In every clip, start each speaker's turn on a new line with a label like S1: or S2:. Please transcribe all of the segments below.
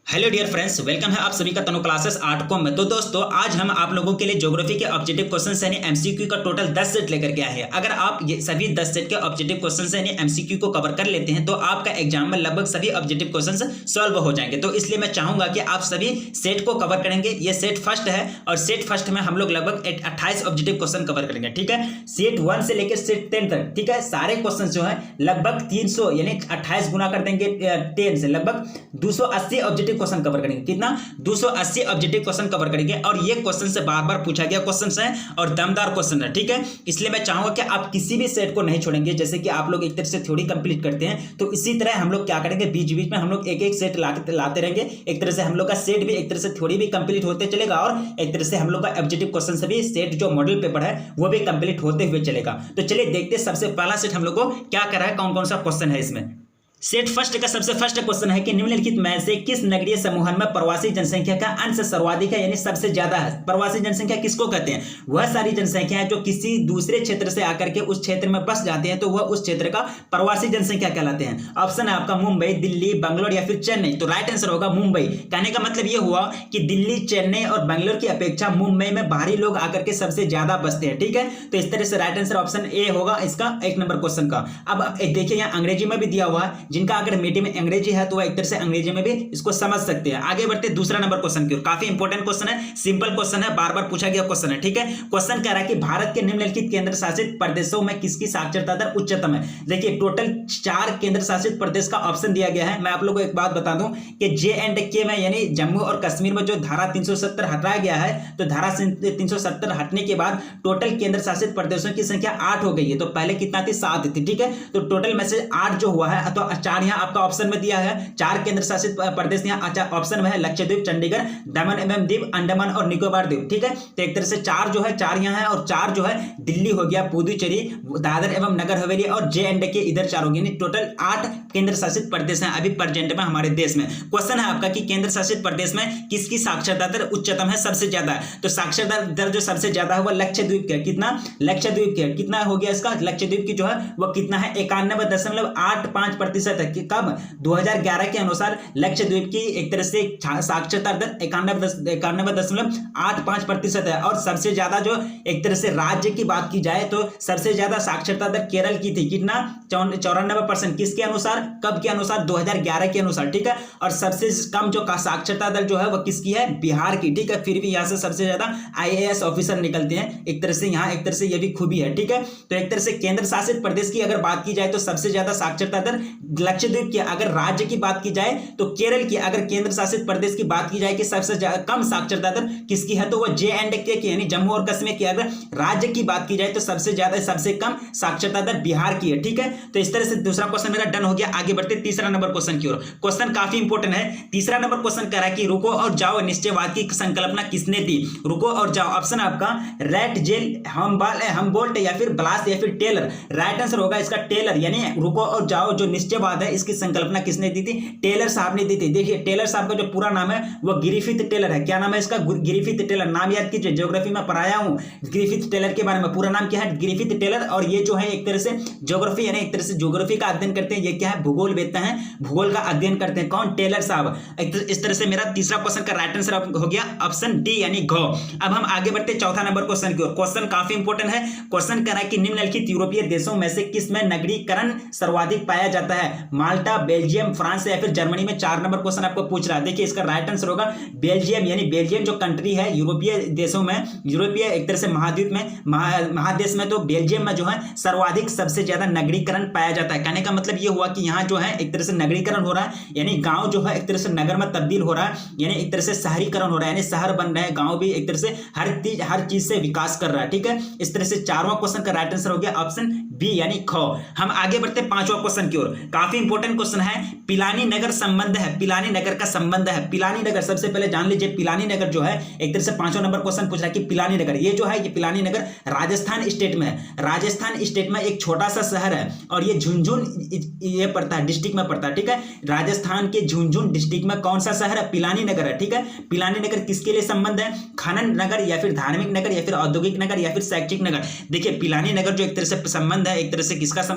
S1: Hello dear friends, welcome है आप सभी का तनु क्लासेस 8 में। तो दोस्तों, आज हम आप लोगों के लिए ज्योग्राफी के ऑब्जेक्टिव क्वेश्चंस यानी एमसीक्यू का टोटल 10 सेट लेकर के आए हैं। अगर आप ये सभी 10 सेट के ऑब्जेक्टिव क्वेश्चंस यानी एमसीक्यू को कवर कर लेते हैं तो आपका एग्जाम में लगभग सभी ऑब्जेक्टिव क्वेश्चंस सॉल्व हो जाएंगे। तो इसलिए मैं चाहूंगा कि आप सभी सेट को कवर करेंगे। ये सेट फर्स्ट है और सेट फर्स्ट में हम लोग लगभग 28 ऑब्जेक्टिव क्वेश्चन कवर करेंगे। ठीक है, सेट 1 से लेकर सेट 10 तक। ठीक है, सारे क्वेश्चन जो है लगभग 300 यानी 28 गुना कर देंगे 10 से, लगभग 280 ऑब्जेक्टिव क्वेश्चन कवर करेंगे। 280 ऑब्जेक्टिव क्वेश्चन कवर करेंगे और ये क्वेश्चन से बार बार पूछा गया क्वेश्चन है और दमदार क्वेश्चन है। ठीक है, इसलिए मैं चाहूंगा कि आप किसी भी सेट को नहीं छोड़ेंगे। जैसे कि आप लोग एक तरह से थ्योरी कंप्लीट करते हैं तो इसी तरह हम लोग क्या करेंगे, बीच बीच में हम लोग एक एक सेट लाते रहेंगे। एक तरह से हम लोग का सेट भी, एक तरह से थ्योरी भी कंप्लीट होते चलेगा और एक तरह से हम लोग का ऑब्जेक्टिव क्वेश्चन से भी सेट जो मॉडल पेपर है वो भी कंप्लीट होते हुए चलेगा। तो चलिए देखते हैं सबसे पहला सेट हम लोग को क्या करा है, कौन कौन सा क्वेश्चन है इसमें। सेट फर्स्ट का सबसे फर्स्ट क्वेश्चन है कि निम्नलिखित में से किस नगरीय समूह में प्रवासी जनसंख्या का अंश सर्वाधिक है यानी सबसे ज्यादा है। प्रवासी जनसंख्या किसको कहते हैं? वह सारी जनसंख्या है जो किसी दूसरे क्षेत्र से आकर के उस क्षेत्र में बस जाते हैं तो वह उस क्षेत्र का प्रवासी जनसंख्या कहलाते हैं। ऑप्शन है आपका मुंबई, दिल्ली, बंगलोर या फिर चेन्नई। तो राइट आंसर होगा मुंबई। कहने का मतलब यह हुआ कि दिल्ली, चेन्नई और बंगलोर की अपेक्षा मुंबई में बाहरी लोग आकर के सबसे ज्यादा बसते हैं। ठीक है, तो इस तरह से राइट आंसर ऑप्शन ए होगा इसका 1 नंबर क्वेश्चन का। अब देखिए यहाँ अंग्रेजी में भी दिया हुआ है, जिनका अगर मीडियम में अंग्रेजी है तो वह एक तरह से अंग्रेजी में भी इसको समझ सकते हैं। आगे बढ़ते दूसरा नंबर क्वेश्चन की ओर। काफी इंपॉर्टेंट क्वेश्चन है, सिंपल क्वेश्चन है, बार बार पूछा गया क्वेश्चन है। ठीक है, क्वेश्चन कह रहा है कि भारत के निम्नलिखित केंद्र शासित प्रदेशों में किसकी साक्षरता दर उच्चतम है। देखिए टोटल 4 केंद्र शासित प्रदेश का ऑप्शन दिया गया है। मैं आप लोगों को एक बात बता दूं कि जे&के में यानी जम्मू और कश्मीर में जो धारा 370 हटाया गया है, तो धारा 370 हटने के बाद टोटल केंद्र शासित प्रदेशों की संख्या 8 हो गई है। तो पहले कितना थी? 7 थी। ठीक है, तो टोटल में से 8 जो हुआ है, तो 4 यहां आपका ऑप्शन में दिया है। 4 केंद्र शासित प्रदेश यहाँ ऑप्शन में है, लक्षद्वीप, चंडीगढ़, दमन एवं दीव, अंडमान और निकोबार द्वीप। ठीक है, तो एक तरह से 4 जो है 4 यहाँ है और 4 जो है दिल्ली हो गया, पुदुचेरी, दादर एवं नगर हवेली और जे&के इधर 4 हो गए। टोटल 8 केंद्र शासित प्रदेश हैं अभी प्रेजेंट में हमारे देश में। क्वेश्चन है आपका कि केंद्र शासित प्रदेश में किसकी साक्षरता दर उच्चतम है, सबसे ज्यादा है। तो साक्षरता दर जो सबसे ज्यादा है वो लक्षद्वीप के। कितना? लक्षद्वीप के कितना हो गया इसका? लक्षद्वीप की जो है वो कितना है? 91.85% है। कब? 2011 के अनुसार लक्षद्वीप की एक तरह से साक्षरता दर 91.85% है। और सबसे ज्यादा जो एक तरह से राज्य की बात की जाए तो सबसे ज्यादा साक्षरता दर केरल की थी। कितना? 94%। किसके अनुसार? कब के अनुसार? 2011 के अनुसार। ठीक है, और सबसे कम जो साक्षरता दर जो है वो किसकी है? बिहार की। ठीक है, फिर भी यहां से सबसे ज्यादा IAS ऑफिसर निकलते हैं। एक तरह से यहाँ एक तरह से ये भी खूबी है। ठीक है, तो एक तरह से केंद्र शासित प्रदेश की अगर बात की जाए तो सबसे ज्यादा साक्षरता दर लक्षद्वीप की। अगर राज्य की बात की जाए तो केरल की। अगर केंद्र शासित प्रदेश की बात की जाए कि सबसे कम साक्षरता दर किसकी है तो वो जे&के की यानी जम्मू और कश्मीर की। अगर राज्य की बात की जाए तो सबसे ज्यादा सबसे कम साक्षरता दर बिहार की है। ठीक है, तो इस तरह से दूसरा क्वेश्चन मेरा डन हो गया। आगे बढ़ते तीसरा नंबर क्वेश्चन की ओर। क्वेश्चन काफी इंपॉर्टेंट है। तीसरा नंबर क्वेश्चन कह रहा है कि रुको और जाओ निश्चयवाद की संकल्पना किसने दी? रुको और जाओ ऑप्शन आपका रैट, जेल, हमबोल्ट या फिर ब्लास या फिर टेलर। राइट आंसर होगा इसका टेलर। यानी रुको और जाओ जो निश्चयवाद है इसकी संकल्पना किसने दी थी? टेलर साहब ने दी थी। देखिए टेलर साहब का जो पूरा नाम है वो ग्रिफिथ टेलर है। क्या नाम है इसका? Griffith Taylor. नाम याद कीजिए, ज्योग्राफी में पढ़ाया हूं ग्रिफिथ टेलर के बारे में। पूरा नाम क्या है? Griffith Taylor. और ये जो है एक तरह से ज्योग्राफी यानी एक तरह से ज्योग्राफी का अध्ययन करते हैं। ये क्या है? भूगोल वेत्ता है, भूगोल का अध्ययन करते हैं। कौन? टेलर साहब। इस तरह से मेरा तीसरा क्वेश्चन का राइट आंसर हो गया ऑप्शन डी यानी घ। अब हम आगे बढ़ते चौथा नंबर क्वेश्चन की ओर। क्वेश्चन काफी इंपॉर्टेंट है। क्वेश्चन कह रहा है कि निम्नलिखित यूरोपीय देशों में से किस में नगरीकरण सर्वाधिक पाया जाता है? माल्टा, बेल्जियम, फ्रांस या फिर जर्मनी में। 4 नंबर क्वेश्चन आपको पूछ रहा है। देखिए इसका राइट आंसर होगा बेल्जियम। यानी बेल्जियम जो कंट्री है यूरोपीय देशों में, यूरोपीय एक तरह से महाद्वीप में, महादेश में, तो बेल्जियम में जो है सर्वाधिक सबसे ज्यादा नगरीकरण पाया जाता है। कहने का मतलब ये हुआ कि यहाँ जो है एक तरह से नगरीकरण हो रहा है, यानी गांव जो है एक तरह से नगर में तब्दील हो रहा है, यानी एक तरह से शहरीकरण हो रहा है, यानी शहर बन रहे हैं, गांव भी एक तरह से हर चीज से विकास कर रहा है। ठीक है, इस तरह से 4वां क्वेश्चन का राइट आंसर हो गया ऑप्शन बी यानी ख। हम आगे बढ़ते 5वां क्वेश्चन की ओर। काफी इंपॉर्टेंट क्वेश्चन है। पिलानी नगर संबंध है, पिलानी नगर का संबंध है। पिलानी नगर सबसे पहले जान लीजिए, पिलानी नगर जो है एक तरह से 5वां नंबर क्वेश्चन पूछ रहा है कि पिलानी नगर ये जो है ये पिलानी नगर राजस्थान स्टेट में है। राजस्थान स्टेट में एक छोटा सा शहर है और ये झुंझुनू ये पड़ता है, डिस्ट्रिक्ट में पड़ता है। ठीक है, राजस्थान के झुंझुनू डिस्ट्रिक्ट में कौन सा शहर है? पिलानी नगर है। ठीक है, पिलानी नगर किसके लिए संबंध है? खनन नगर या फिर धार्मिक नगर या फिर औद्योगिक नगर या फिर शैक्षिक नगर। देखिए पिलानी नगर जो एक तरह से संबंध संबंध है एक तरह से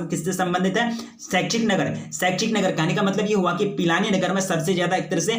S1: किससे संबंधित है? शैक्षिक नगर। शैक्षिक नगर कहने का मतलब ये हुआ कि पिलानी नगर में सबसे ज्यादा एक तरह से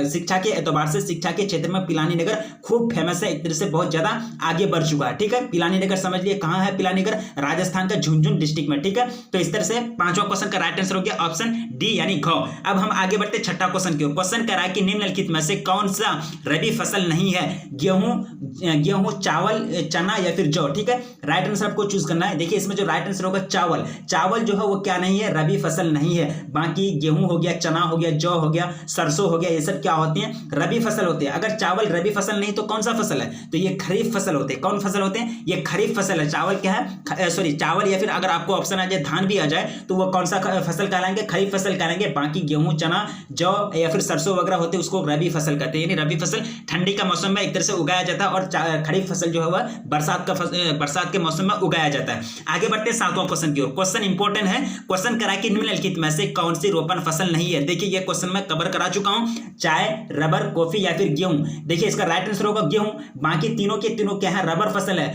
S1: शिक्षा के एतबार से, शिक्षा के क्षेत्र में पिलानी नगर खूब फेमस है, एक तरह से बहुत ज्यादा आगे बढ़ चुका है। ठीक है, पिलानी नगर समझ लिए कहां है पिलानी नगर? राजस्थान का झुंझुनू डिस्ट्रिक्ट में। ठीक है, तो इस तरह से पांचवा क्वेश्चन का राइट आंसर हो गया ऑप्शन डी यानी घ। अब हम आगे बढ़ते छठा क्वेश्चन की ओर। क्वेश्चन कह रहा है कि निम्नलिखित में से कौन सा रबी फसल नहीं है? गेहूं, चावल, चना या फिर जौ। ठीक है, राइट आंसर आपको चूज करना है। देखिए इसमें जो राइट आंसर होगा चावल। चावल जो है वो क्या नहीं है? रबी फसल नहीं है। बाकी गेहूं हो गया, चना हो गया, जौ हो गया, सरसों हो गया, ये सब क्या होती हैं? रबी फसल होते हैं। अगर चावल रबी फसल नहीं तो कौन सा फसल है? तो ये खरीफ फसल होते हैं। कौन फसल होते हैं? ये खरीफ फसल है। चावल क्या है? सॉरी, चावल या फिर अगर आपको ऑप्शन आ जाए धान भी आ जाए तो वो कौन सा फसल कहलाएंगे? खरीफ फसल कहलाएंगे। बाकी गेहूं, चना, जौ या फिर सरसों वगैरह होते हैं उसको रबी फसल कहते हैं। यानी रबी फसल ठंडी का मौसम में एक तरह से उगाया जाता है और खरीफ फसल जो है वह बरसात के मौसम में उगाया जाता है। आगे बढ़ते हैं सातवां क्वेश्चन की ओर। क्वेश्चन इंपॉर्टेंट है। क्वेश्चन करा कि निम्नलिखित में से कौन सी रोपण फसल नहीं है? देखिए ये क्वेश्चन मैं कवर करा चुका हूं। चाय, रबर, कॉफी या फिर गेहूं। देखिए इसका राइट आंसर होगा गेहूं। बाकी तीनों के तीनों क्या है? रबर फसल है।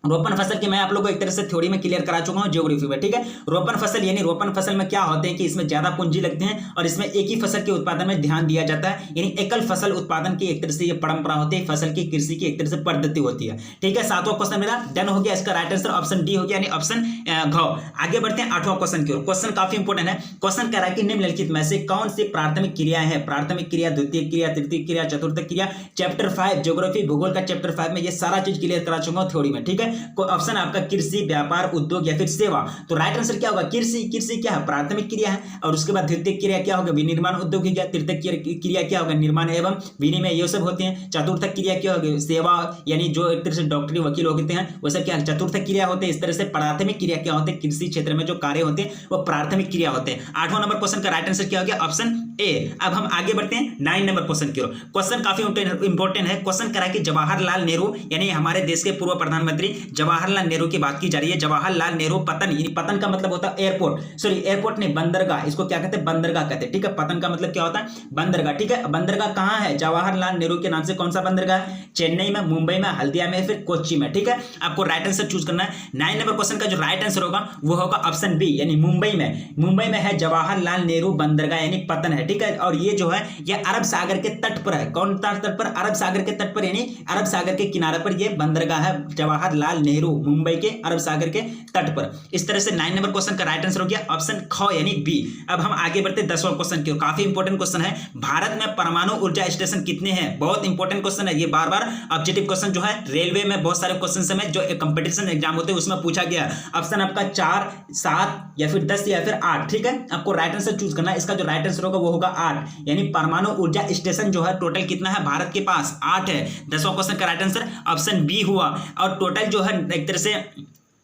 S1: रोपण फसल की मैं आप लोगों को एक तरह से थ्योरी में क्लियर करा चुका हूं ज्योग्राफी में। ठीक है, रोपण फसल यानी रोपण फसल में क्या होते हैं कि इसमें ज्यादा पूंजी लगते हैं और इसमें एक ही फसल के उत्पादन में ध्यान दिया जाता है। यानी एकल फसल उत्पादन की एक तरह से ये परंपरा होती है, फसल की कृषि की एक तरह से पद्धति होती है। ठीक है, सातवां क्वेश्चन मेरा डन हो गया। इसका राइट आंसर ऑप्शन डी हो गया यानी ऑप्शन घ। आगे बढ़ते हैं आठवां क्वेश्चन की ओर। क्वेश्चन काफी इंपोर्टेंट है। क्वेश्चन कह रहा है कि निम्नलिखित में से कौन सी प्राथमिक क्रिया है? प्राथमिक क्रिया, द्वितीय क्रिया, तृतीय क्रिया, चतुर्थ क्रिया। चैप्टर 5 ज्योग्राफी भूगोल का चैप्टर 5 में ये सारा चीज क्लियर करा चुका हूं थ्योरी में। ठीक है, ऑप्शन आपका कृषि, व्यापार, उद्योग या फिर सेवा। तो राइट आंसर क्या होगा? कृषि। कृषि क्या है? प्राथमिक क्रिया है। और उसके बाद द्वितीय क्रिया क्या होगा? विनिर्माण उद्योग है। तृतीय क्रिया क्या होगा? निर्माण एवं विनिमय, ये सब होते हैं। चतुर्थ क्रिया क्या होगी? सेवा, यानी जो एक तरह से डॉक्टरी वकील होते हैं वो सब क्या चतुर्थ क्रिया होते हैं। इस तरह से प्राथमिक क्रिया क्या होते हैं? कृषि क्षेत्र में जो कार्य होते हैं वो प्राथमिक क्रिया होते हैं। आठवां नंबर क्वेश्चन का राइट आंसर क्या हो गया? Option A. अब हम आगे बढ़ते हैं 9 नंबर क्वेश्चन की ओर। क्वेश्चन काफी इंपॉर्टेंट है। क्वेश्चन करा कि जवाहरलाल नेहरू यानी हमारे देश के पूर्व प्रधानमंत्री जवाहरलाल नेहरू की बात की जा रही है। जवाहरलाल नेहरू पतन, यानी पतन का मतलब होता है एयरपोर्ट, सॉरी एयरपोर्ट नहीं, बंदरगाह। इसको क्या कहते हैं? बंदरगाह कहते हैं। ठीक है, पतन का मतलब क्या होता है? बंदरगाह। ठीक है, बंदरगाह कहां है? जवाहरलाल नेहरू के नाम से कौन सा बंदरगाह है? चेन्नई में, मुंबई में, हल्दिया में, फिर कोच्चि में। ठीक है, आपको राइट आंसर चूज करना है। 9 नंबर क्वेश्चन का जो राइट आंसर होगा वो होगा ऑप्शन बी यानी मुंबई में। मुंबई में है जवाहरलाल नेहरू बंदरगाह यानी पतन है। ठीक है, और ये जो है ये अरब सागर के तट पर है। कौन सा तट पर? अरब सागर के तट पर, यानी अरब सागर के किनारे पर ये बंदरगाह है जवाहरलाल नेहरू, मुंबई के अरब सागर के तट पर। इस तरह से 9 नंबर क्वेश्चन का राइट आंसर हो गया ऑप्शन ख यानी बी। अब हम आगे बढ़ते 10वां क्वेश्चन की ओर। काफी इंपॉर्टेंट क्वेश्चन है। भारत में परमाणु ऊर्जा स्टेशन कितने हैं? बहुत इंपॉर्टेंट क्वेश्चन है ये। बार बार ऑब्जेक्टिव क्वेश्चन जो है रेलवे में बहुत सारे क्वेश्चन में जो कंपटीशन एग्जाम होते हैं उसमें पूछा गया। ऑप्शन आपका 4, 7 या फिर 10 या फिर 8। ठीक है, आपको राइट आंसर चूज करना है। इसका जो राइट आंसर होगा वो होगा 8 यानी परमाणु ऊर्जा स्टेशन जो है टोटल कितना है भारत के पास? 8 है। 10वां क्वेश्चन का राइट आंसर ऑप्शन बी हुआ। और टोटल जो है एक तरह से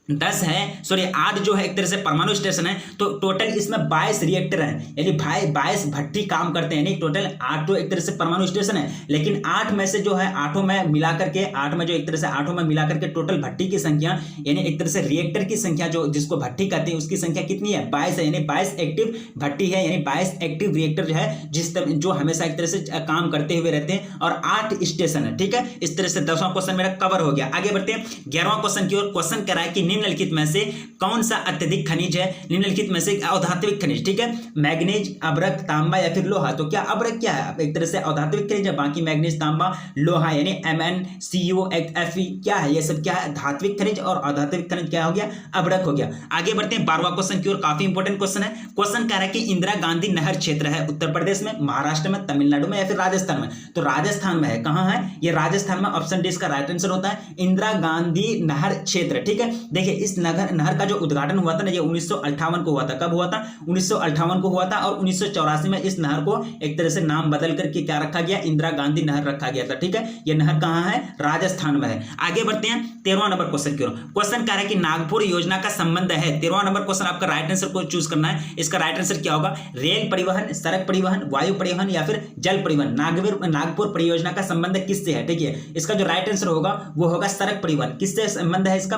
S1: 10 है, सॉरी 8 जो है एक तरह से परमाणु स्टेशन है। तो टोटल इसमें 22 रिएक्टर हैं, यानी 22 भट्टी काम करते हैं। यानी टोटल 8 तो एक तरह से परमाणु स्टेशन है, लेकिन 8 में से जो है 8 में मिलाकर के 8 में जो एक तरह से 8 में मिलाकर के टोटल भट्टी की संख्या यानी एक तरह से रिएक्टर की संख्या जो जिसको भट्टी कहते हैं उसकी संख्या कितनी है? 22 है। यानी 22 एक्टिव भट्टी है, यानी 22 एक्टिव रिएक्टर जो है जो हमेशा एक तरह से काम करते हुए रहते हैं और 8 स्टेशन है। ठीक है, इस तरह से 10वां क्वेश्चन मेरा कवर हो गया। आगे बढ़ते हैं 11वां क्वेश्चन की ओर। क्वेश्चन कह रहा है कि निम्नलिखित में से कौन सा अत्यधिक खनिज है? निम्नलिखित में से अधात्विक खनिज। ठीक है, मैग्नीज, अब्रक, तांबा या फिर लोहा। तो क्या अब्रक क्या है? एक तरह से अधात्विक खनिज है। बाकी मैग्नीज, तांबा, लोहा यानी MnCO, Fe क्या है? ये सब क्या है? धात्विक खनिज। और अधात्विक खनिज क्या हो गया? अब्रक हो गया। आगे बढ़ते हैं 12वां क्वेश्चन की ओर। काफी इंपॉर्टेंट क्वेश्चन है। क्वेश्चन कह रहा है कि इंदिरा गांधी नहर क्षेत्र है उत्तर प्रदेश में, महाराष्ट्र में, तमिलनाडु में या फिर राजस्थान में। तो राजस्थान में है। कहां है? ये राजस्थान में। ऑप्शन डी इसका राइट आंसर होता है इंदिरा गांधी नहर क्षेत्र। ठीक है, देखिए इस नहर का जो उद्घाटन हुआ था ना ये 1958 को हुआ था। कब हुआ था? 1958 को हुआ था। और 1984 में इस नहर को एक तरह से नाम बदल करके क्या रखा गया? इंदिरा गांधी नहर रखा गया था। ठीक है, ये नहर कहां है? राजस्थान में है। आगे बढ़ते हैं 13वां नंबर क्वेश्चन की ओर। क्वेश्चन कह रहा है कि नागपुर योजना का संबंध है। 13वां नंबर क्वेश्चन आपका राइट आंसर को चूज करना है। इसका राइट आंसर क्या होगा? रेल परिवहन, सड़क परिवहन, वायु परिवहन या फिर जल परिवहन। नागपुर परियोजना का संबंध किससे है? ठीक है, इसका जो राइट आंसर होगा वो होगा सड़क परिवहन। किससे संबंध है इसका?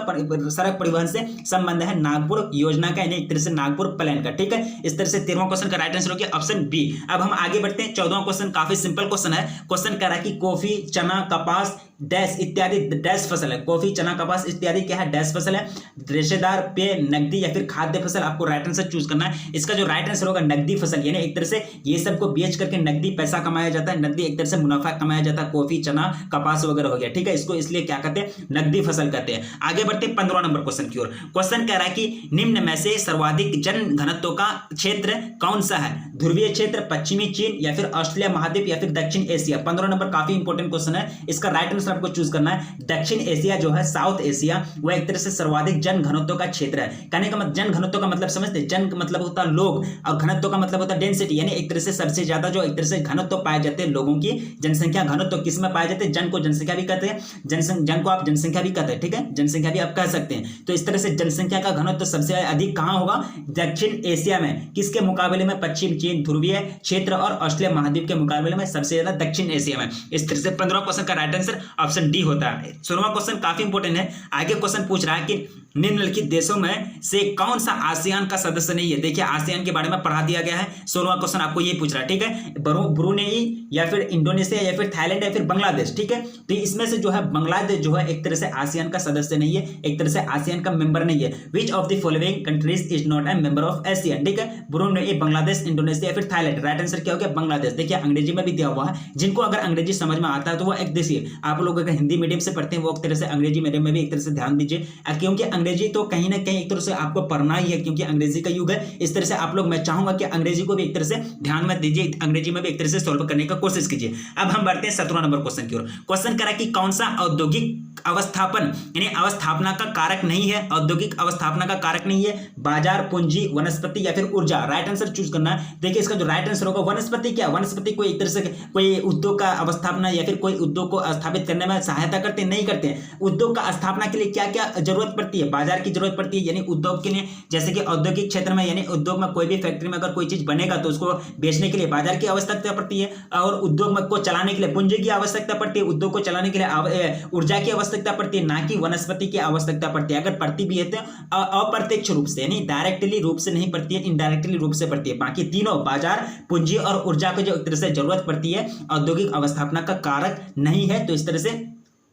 S1: सड़क परिवहन से संबंध है नागपुर योजना का, यानी एक तरह से नागपुर प्लान का। ठीक है, इस तरह से 13वां क्वेश्चन का राइट आंसर हो गया ऑप्शन बी। अब हम आगे बढ़ते हैं 14वां क्वेश्चन। काफी सिंपल क्वेश्चन है। क्वेश्चन कह रहा है कि कॉफी, चना, कपास डैश इत्यादि डैश फसल है। कॉफी, चना, कपास इत्यादि क्या है? डैश फसल है। रेशेदार पेय, नकदी या फिर खाद्य फसल, आपको राइट आंसर चूज करना है। इसका जो राइट आंसर होगा नकदी फसल, यानी एक तरह से ये सबको बेच करके नकदी पैसा कमाया जाता है, नकदी एक तरह से मुनाफा कमाया जाता है। कॉफी, चना, कपास वगैरह हो गया, ठीक है, इसको इसलिए क्या कहते हैं? नकदी फसल कहते हैं। आगे बढ़ते 15 नंबर क्वेश्चन की ओर। क्वेश्चन कह रहा है कि निम्न में से सर्वाधिक जन घनत्व का क्षेत्र कौन सा है? ध्रुवीय क्षेत्र, पश्चिमी चीन या फिर ऑस्ट्रेलिया महाद्वीप या फिर दक्षिण एशिया। 15 नंबर काफी इंपॉर्टेंट क्वेश्चन है, इसका राइट आंसर आपको चूज करना है। दक्षिण एशिया जो है, साउथ एशिया, वह एक तरह से सर्वाधिक जन घनत्व का क्षेत्र है। कहने का मतलब, जन घनत्व का मतलब समझते? जन का मतलब होता है लोग और घनत्व का मतलब होता है डेंसिटी, यानी एक तरह से सबसे ज्यादा जो एक तरह से घनत्व पाए जाते हैं लोगों की जनसंख्या घनत्व किस में पाए जाते हैं? जन को जनसंख्या भी कहते हैं, जन को आप जनसंख्या भी कहते हैं, ठीक है, जनसंख्या भी आप कह सकते हैं। तो इस तरह से जनसंख्या का घनत्व सबसे अधिक कहां होगा? दक्षिण एशिया में। किसके मुकाबले में? पश्चिम चीन, ध्रुवीय क्षेत्र और ऑस्ट्रेलिया महाद्वीप के मुकाबले में सबसे ज्यादा दक्षिण एशिया में। इस तरह से 15 क्वेश्चन का राइट आंसर ऑप्शन डी होता है। 16वां क्वेश्चन काफी इंपॉर्टेंट है। आगे क्वेश्चन पूछ रहा है कि निम्नलिखित देशों में से कौन सा आसियान का सदस्य नहीं है? देखिए आसियान के बारे में पढ़ा दिया गया है। 16वां क्वेश्चन आपको ये पूछ रहा है, ठीक है, ब्रुनेई या फिर इंडोनेशिया या फिर थाईलैंड या फिर बांग्लादेश, ठीक है। तो इसमें से जो है बांग्लादेश जो है एक तरह से आसियान का सदस्य नहीं है, एक तरह से आसियान का मेंबर नहीं है। Which of the following countries is not a member of ASEAN, ठीक है, ब्रुनेई, बांग्लादेश, इंडोनेशिया या फिर थाईलैंड। राइट आंसर क्या हो गया? बांग्लादेश। देखिए अंग्रेजी में भी दिया हुआ है, जिनको अगर अंग्रेजी समझ में आता है तो वो एक देखिए, आप लोग अगर हिंदी मीडियम से पढ़ते हैं वो एक तरह से अंग्रेजी मीडियम में भी एक तरह से ध्यान दीजिए, क्योंकि अंग्रेजी तो कहीं ना कहीं एक तरह से आपको पढ़ना ही है, क्योंकि अंग्रेजी का युग है। इस तरह से आप लोग, मैं चाहूंगा कि अंग्रेजी को भी एक तरह से ध्यान में दीजिए, अंग्रेजी में भी एक तरह से सॉल्व करने का कोशिश कीजिए। अब हम बढ़ते हैं 17 नंबर क्वेश्चन की ओर। क्वेश्चन करा कि कौन सा औद्योगिक अवस्थापन यानी अवस्थापना का कारक नहीं है? औद्योगिक अवस्थापना का कारक नहीं है बाजार, पूंजी, वनस्पति या फिर ऊर्जा। राइट आंसर चूज करना है। देखिए इसका जो राइट आंसर होगा वनस्पति। क्या वनस्पति कोई एक तरह से कोई उद्योग का अवस्थापना या फिर कोई उद्योग को स्थापित करने में सहायता करते नहीं करते हैं? उद्योग का स्थापना के लिए क्या क्या जरूरत पड़ती है? बाजार की जरूरत पड़ती है, यानी उद्योग के लिए, जैसे कि औद्योगिक क्षेत्र में यानी उद्योग में कोई भी फैक्ट्री में अगर कोई चीज बनेगा तो उसको बेचने के लिए बाजार की आवश्यकता पड़ती है, और उद्योग में को चलाने के लिए पूंजी की आवश्यकता पड़ती है, उद्योग को चलाने के लिए ऊर्जा की आवश्यकता पड़ती है, ना कि वनस्पति की आवश्यकता पड़ती है। अगर पड़ती भी है तो अप्रत्यक्ष रूप से, यानी डायरेक्टली रूप से नहीं पड़ती है, इनडायरेक्टली रूप से पड़ती है। बाकी तीनों बाजार, पूंजी और ऊर्जा को जो एक तरह से जरूरत पड़ती है, औद्योगिक अवस्थापना का कारक नहीं है। तो इस तरह से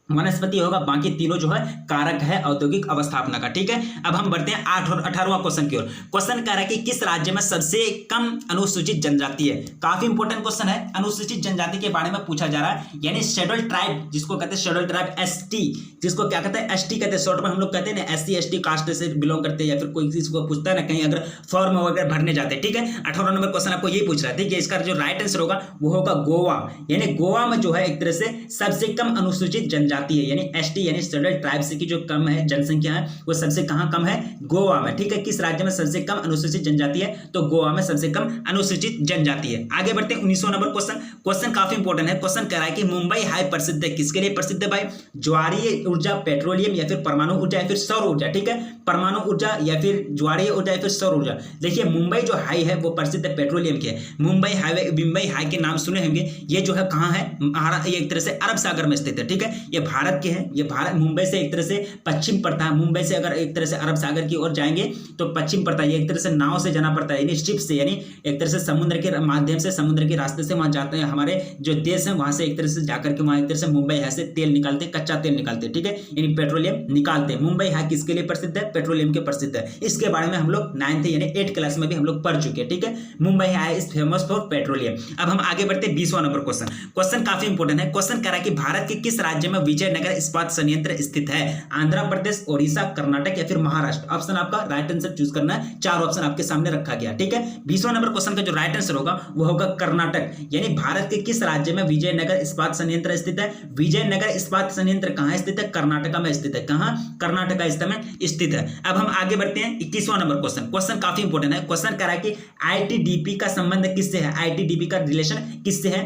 S1: वनस्पति होगा, बाकी तीनों जो है कारक है औद्योगिक अवस्थापना का, ठीक है। अब हम बढ़ते हैं 8 और 18वां क्वेश्चन की ओर। क्वेश्चन कह रहा है कि किस राज्य में सबसे कम अनुसूचित जनजाति है? काफी इंपॉर्टेंट क्वेश्चन है। अनुसूचित जनजाति के बारे में पूछा जा रहा है, यानी शेड्यूल ट्राइब, जिसको कहते हैं शेड्यूल ट्राइब, एसटी, जिसको क्या कहते हैं? एसटी कहते हैं, शॉर्ट में हम लोग कहते हैं ना एससी एसटी कास्ट से बिलोंग करते हैं, या फिर कोई चीज को पूछता है ना कहीं अगर फॉर्म वगैरह भरने जाते हैं, ठीक है। 18 नंबर क्वेश्चन आपको ये पूछ रहा है, ठीक है। इसका जो राइट आंसर होगा वो होगा गोवा, यानी गोवा में जो है एक तरह से सबसे कम अनुसूचित जनजाति है, यानी एसटी यानी शेड्यूल ट्राइब्स की जो कम है जनसंख्या है वो सबसे कहां कम है? गोवा में, ठीक है। किस राज्य में सबसे कम अनुसूचित जनजाति है? तो गोवा में सबसे कम अनुसूचित जनजाति है। आगे बढ़ते हैं 19वां नंबर क्वेश्चन। क्वेश्चन काफी इंपॉर्टेंट है। क्वेश्चन कह रहा है कि मुंबई हाई प्रसिद्ध है, किसके लिए प्रसिद्ध है भाई? ज्वारीय ऊर्जा, पेट्रोलियम या फिर परमाणु ऊर्जा या फिर सौर ऊर्जा, ठीक है। परमाणु ऊर्जा या फिर ज्वारीय ऊर्जा या फिर सौर ऊर्जा। देखिए मुंबई जो हाई है वो प्रसिद्ध है पेट्रोलियम के। मुंबई हाई के नाम सुने होंगे, ये जो है कहां है? ये एक तरह से अरब सागर में स्थित है, ठीक है। ये भारत के है, ये भारत मुंबई से एक तरह से पश्चिम पड़ता है। मुंबई से अगर एक तरह से अरब सागर की ओर जाएंगे तो पश्चिम पड़ता है, ये एक तरह से नाव से जाना पड़ता है, यानी शिप से, यानी एक तरह से समुद्र के माध्यम से, समुद्र के रास्ते से वहां जाते हैं। हमारे जो देश है वहां से एक तरह से जाकर के वहां एक तरह से मुंबई हाई से तेल निकालते हैं, कच्चा तेल निकालते हैं, ठीक है, यानी पेट्रोलियम निकालते हैं। मुंबई हाई किसके लिए प्रसिद्ध है? पेट्रोलियम के प्रसिद्ध है। इसके बारे में हम लोग 9th यानी 8th क्लास में भी हम लोग पढ़ चुके हैं, ठीक है। Mumbai high is famous for petroleum. अब हम आगे बढ़ते हैं 20वां नंबर क्वेश्चन। क्वेश्चन काफी इंपॉर्टेंट है। क्वेश्चन कह रहा है कि भारत के किस राज्य में विजयनगर इस्पात संयंत्र स्थित है? आंध्र प्रदेश, ओडिशा, कर्नाटक या फिर महाराष्ट्र। ऑप्शन आपका राइट आंसर चूज करना है। 4 ऑप्शन आपके सामने रखा गया, ठीक है। 20वां नंबर क्वेश्चन का जो राइट आंसर होगा वो होगा कर्नाटक, यानी भारत के किस राज्य में विजयनगर इस्पात संयंत्र स्थित है? विजयनगर इस्पात संयंत्र कहां स्थित है? कर्नाटक में स्थित है। कहां? कर्नाटक में स्थित है। अब हम आगे बढ़ते हैं 21वां नंबर क्वेश्चन। क्वेश्चन काफी इंपॉर्टेंट है। क्वेश्चन कह रहा है कि आईटीडीपी का संबंध किससे है? आईटीडीपी का रिलेशन किससे है?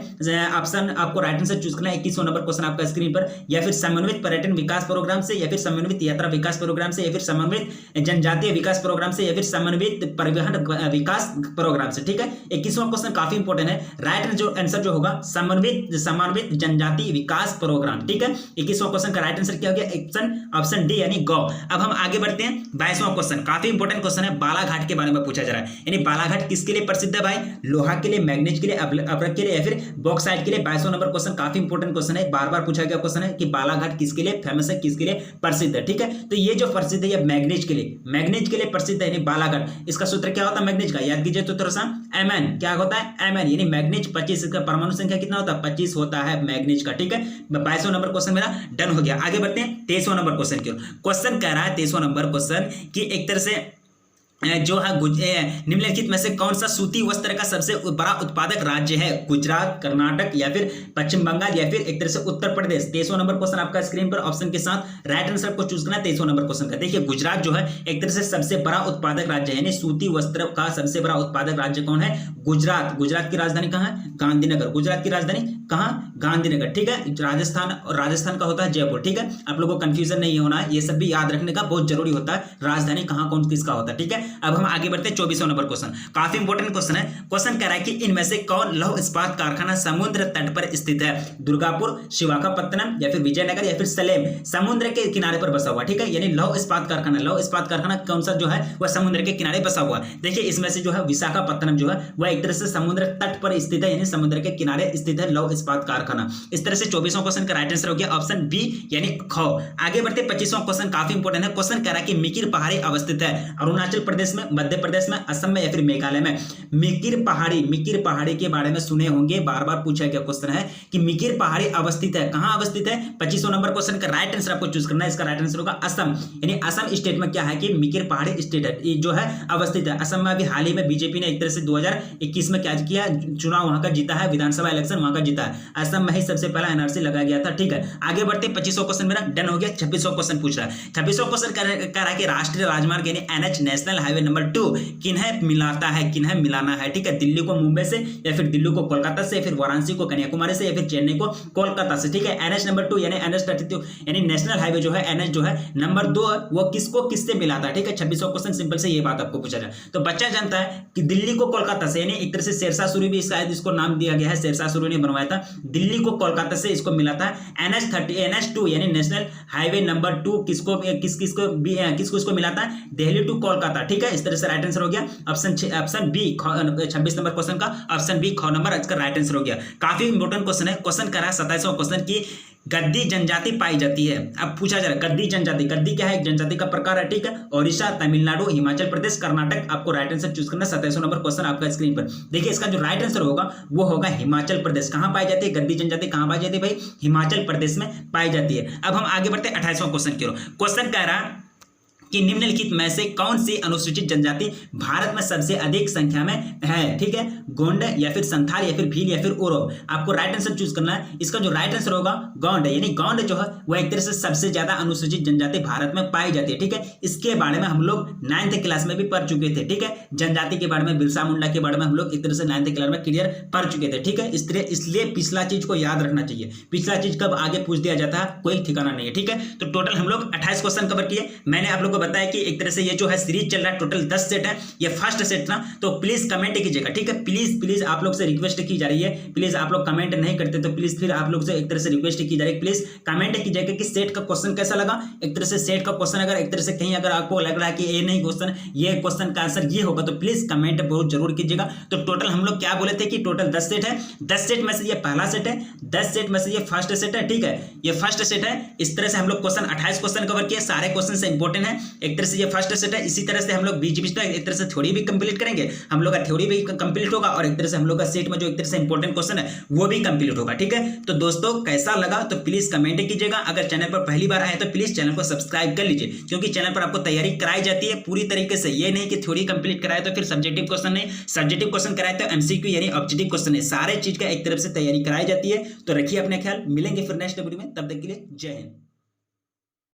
S1: ऑप्शन आपको राइट आंसर चूज करना है। 21वां नंबर क्वेश्चन आपका स्क्रीन पर, या फिर समन्वित पर्यटन विकास प्रोग्राम से, या फिर समन्वित यात्रा विकास प्रोग्राम से, या फिर समन्वित जनजातीय विकास प्रोग्राम से, या फिर समन्वित परिवहन विकास प्रोग्राम से, ठीक है। 21वां क्वेश्चन काफी इंपॉर्टेंट है। राइट जो आंसर जो होगा समन्वित जनजातीय विकास प्रोग्राम, ठीक है। 21वां क्वेश्चन का राइट आंसर क्या हो गया? ऑप्शन डी यानी गौ। अब हम आगे बढ़ते हैं 22वां क्वेश्चन। काफी इंपॉर्टेंट क्वेश्चन है। बालाघाट के बारे में पूछा जा रहा है, यानी बालाघाट किसके लिए प्रसिद्ध है भाई? लोहा के लिए, मैग्नीज के लिए, अब्रक के लिए, या फिर बॉक्साइट के लिए। 22वां नंबर क्वेश्चन काफी इंपॉर्टेंट क्वेश्चन है, बार बार पूछा गया क्वेश्चन है कि बालाघाट किसके लिए फेमस है, किसके लिए प्रसिद्ध है। ठीक है, तो ये जो प्रसिद्ध है ये मैग्नीज के लिए प्रसिद्ध है, यानी बालाघाट। इसका सूत्र क्या होता है मैग्नीज का, याद कीजिए तो थोड़ा सा, Mn क्या होता है, Mn यानी मैग्नीज 25, इसका परमाणु संख्या कितना होता है 25 होता है मैग्नीज का। ठीक है, 22वां नंबर क्वेश्चन मेरा डन हो गया। आगे बढ़ते हैं 23वां नंबर क्वेश्चन की ओर। क्वेश्चन कह रहा है 23वां नंबर क्वेश्चन कि एक तरह से जो है निम्नलिखित में से कौन सा सूती वस्त्र का सबसे बड़ा उत्पादक राज्य है, गुजरात, कर्नाटक या फिर पश्चिम बंगाल या फिर एक तरह से उत्तर प्रदेश। 23वां नंबर क्वेश्चन आपका स्क्रीन पर ऑप्शन के साथ राइट आंसर को चूज करना है 23वां नंबर क्वेश्चन का। देखिए गुजरात जो है एक तरह से सबसे बड़ा उत्पादक राज्य है, यानी सूती वस्त्र का सबसे बड़ा उत्पादक राज्य कौन है, गुजरात। गुजरात की राजधानी कहाँ है, गांधीनगर। गुजरात की राजधानी कहाँ, गांधीनगर। ठीक है, राजस्थान, और राजस्थान का होता है जयपुर। ठीक है, आप लोगों को कंफ्यूजन नहीं होना है, ये सब भी याद रखने का बहुत जरूरी होता है, राजधानी कहाँ कौन किसका होता है। ठीक है, अब हम आगे बढ़ते हैं 24वां नंबर क्वेश्चन। काफी इंपोर्टेंट क्वेश्चन है। क्वेश्चन कह रहा है कि इनमें से कौन लौह इस्पात कारखाना समुद्र तट पर स्थित है, दुर्गापुर, शिवाकापत्तनम या फिर विजयनगर या फिर सलेम। समुद्र के किनारे पर बसा हुआ। ठीक है, यानी लौह इस्पात कारखाना कौन सा जो है वह समुद्र के किनारे बसा हुआ। देखिए इसमें से जो है विशाखापत्तनम जो है वह एक तरह से समुद्र तट पर स्थित है, यानी समुद्र के किनारे स्थित है लौह इस्पात कारखाना। इस तरह से 24वां क्वेश्चन का राइट आंसर हो गया ऑप्शन बी यानी ख। आगे बढ़ते 25वां क्वेश्चन काफी इंपोर्टेंट है। क्वेश्चन कह रहा है कि मिकिर पहाड़ी अवस्थित है अरुणाचल प्रदेश में, मध्य प्रदेश में, असम में या फिर मेघालय में। मिकिर पहाड़ी के बारे में सुने होंगे, बार बार पूछा गया क्वेश्चन है कि मिकिर पहाड़ी अवस्थित है, कहां अवस्थित है। 25वां नंबर क्वेश्चन का राइट आंसर आपको चूज करना है। इसका राइट आंसर होगा असम, यानी असम स्टेट में क्या है कि मिकिर पहाड़ी स्टेट है जो है अवस्थित है असम में। अभी हाल ही में बीजेपी ने एक तरह से 2021 में क्या किया, चुनाव वहां का जीता है, विधानसभा इलेक्शन वहां का जीता है, असम में ही सबसे पहला एनआरसी लगाया गया था। ठीक है, आगे बढ़ते 25वां क्वेश्चन मेरा डन हो गया। 26वां क्वेश्चन पूछ रहा है। 26वां क्वेश्चन कह रहा है कि राष्ट्रीय राजमार्ग यानी NH नेशनल हाईवे नंबर 2 किन्हें मिलाता है, किन्हें मिलाना है। ठीक है, दिल्ली को मुंबई से या फिर दिल्ली को कोलकाता से या फिर वाराणसी को कन्याकुमारी से या फिर चेन्नई को कोलकाता से। ठीक है, NH नंबर 2 यानी NH32 यानी नेशनल हाईवे जो है NH जो है नंबर 2 वो किसको किससे मिलाता है। ठीक है, 26वां क्वेश्चन सिंपल से ये बात आपको पूछा जाए तो बच्चा जानता है कि दिल्ली को कोलकाता से, यानी एक तरह से शेरशाह सूरी भी शायद इसको नाम दिया गया है, शेरशाह सूरी ने बनवाया था, दिल्ली को कोलकाता से इसको मिलाता है। NH2 यानी नेशनल हाईवे नंबर 2 किसको मिलाता है, दिल्ली टू कोलकाता। ठीक है, इस तरह से राइट आंसर हो गया ऑप्शन बी 26 नंबर क्वेश्चन का ऑप्शन बी ख नंबर इसका राइट आंसर हो गया। काफी इंपोर्टेंट क्वेश्चन है। क्वेश्चन कर रहा है 27वां क्वेश्चन की गद्दी जनजाति पाई जाती है। अब पूछा जा रहा है गद्दी जनजाति, गद्दी क्या है, एक जनजाति का प्रकार है। ठीक है, ओडिशा, तमिलनाडु, हिमाचल प्रदेश, कर्नाटक। आपको राइट आंसर चूज करना है। 27वां नंबर क्वेश्चन आपका स्क्रीन पर देखिए, इसका जो राइट आंसर होगा वो होगा हिमाचल प्रदेश। कहां पाई जाती है गद्दी जनजाति, कहां पाई जाती है भाई, हिमाचल प्रदेश में पाई जाती है। अब हम आगे बढ़ते 28वां क्वेश्चन की ओर। क्वेश्चन कह रहा है कि निम्नलिखित में से कौन सी अनुसूचित जनजाति भारत में सबसे अधिक संख्या में है। ठीक है, गोंड या फिर संथाल या फिर भील या फिर ओरो। आपको राइट आंसर चूज करना है। इसका जो राइट आंसर होगा गोंड, यानी गोंड जो है वह एक तरह से सबसे ज्यादा अनुसूचित जनजाति भारत में पाई जाती है। ठीक है, इसके बारे में हम लोग 9th क्लास में भी पढ़ चुके थे। ठीक है, जनजाति के बारे में, बिरसा मुंडा के बारे में हम लोग एक तरह से 9th क्लास में क्लियर पढ़ चुके थे। ठीक है, इसलिए पिछला चीज को याद रखना चाहिए, पिछला चीज कब आगे पूछ दिया जाता है कोई ठिकाना नहीं है। ठीक है, तो टोटल हम लोग 28 क्वेश्चन कवर किए। मैंने आप लोग को बताया कि एक तरह से ये जो है सीरीज चल रहा है, टोटल 10 सेट है, ये फर्स्ट सेट था। तो प्लीज कमेंट कीजिएगा। ठीक है, प्लीज आप लोग से रिक्वेस्ट की जा रही है, प्लीज आप लोग कमेंट नहीं करते तो प्लीज फिर आप लोग से एक तरह से रिक्वेस्ट की जा रही है, प्लीज कमेंट कीजिएगा कि सेट का क्वेश्चन कैसा लगा। एक तरह से सेट का क्वेश्चन अगर एक तरह से कहीं अगर आपको लग रहा है कि ये नहीं क्वेश्चन, ये क्वेश्चन का आंसर ये होगा, तो प्लीज कमेंट बहुत जरूर कीजिएगा। तो टोटल हम लोग क्या बोले थे कि टोटल 10 सेट है, 10 सेट में से ये पहला सेट है, 10 सेट में से ये फर्स्ट सेट है। ठीक है, ये फर्स्ट सेट है। इस तरह से हम लोग क्वेश्चन 28 क्वेश्चन कवर किए, सारे क्वेश्चन से इंपॉर्टेंट है। एक तरह से ये फर्स्ट सेट है। इसी तरह से हम लोग बीच-बीच में एक तरह से थ्योरी भी कंप्लीट करेंगे, हम लोग का थ्योरी भी कंप्लीट होगा और एक तरह से हम लोग का सेट में जो एक तरह से इंपॉर्टेंट क्वेश्चन है वो भी कंप्लीट होगा। ठीक है, तो दोस्तों कैसा लगा तो प्लीज कमेंट कीजिएगा। अगर चैनल पर पहली बार आए तो प्लीज चैनल को सब्सक्राइब कर लीजिए, क्योंकि चैनल पर आपको तैयारी कराई जाती है पूरी तरीके से। ये नहीं कि थ्योरी कंप्लीट कराए तो फिर सब्जेक्टिव क्वेश्चन नहीं, सब्जेक्टिव क्वेश्चन कराए तो MCQ यानी ऑब्जेक्टिव क्वेश्चन है, सारे चीज का एक तरफ से तैयारी कराई जाती है। तो रखिए अपने ख्याल, मिलेंगे फिर नेक्स्ट वीडियो में, तब तक के लिए जय हिंद।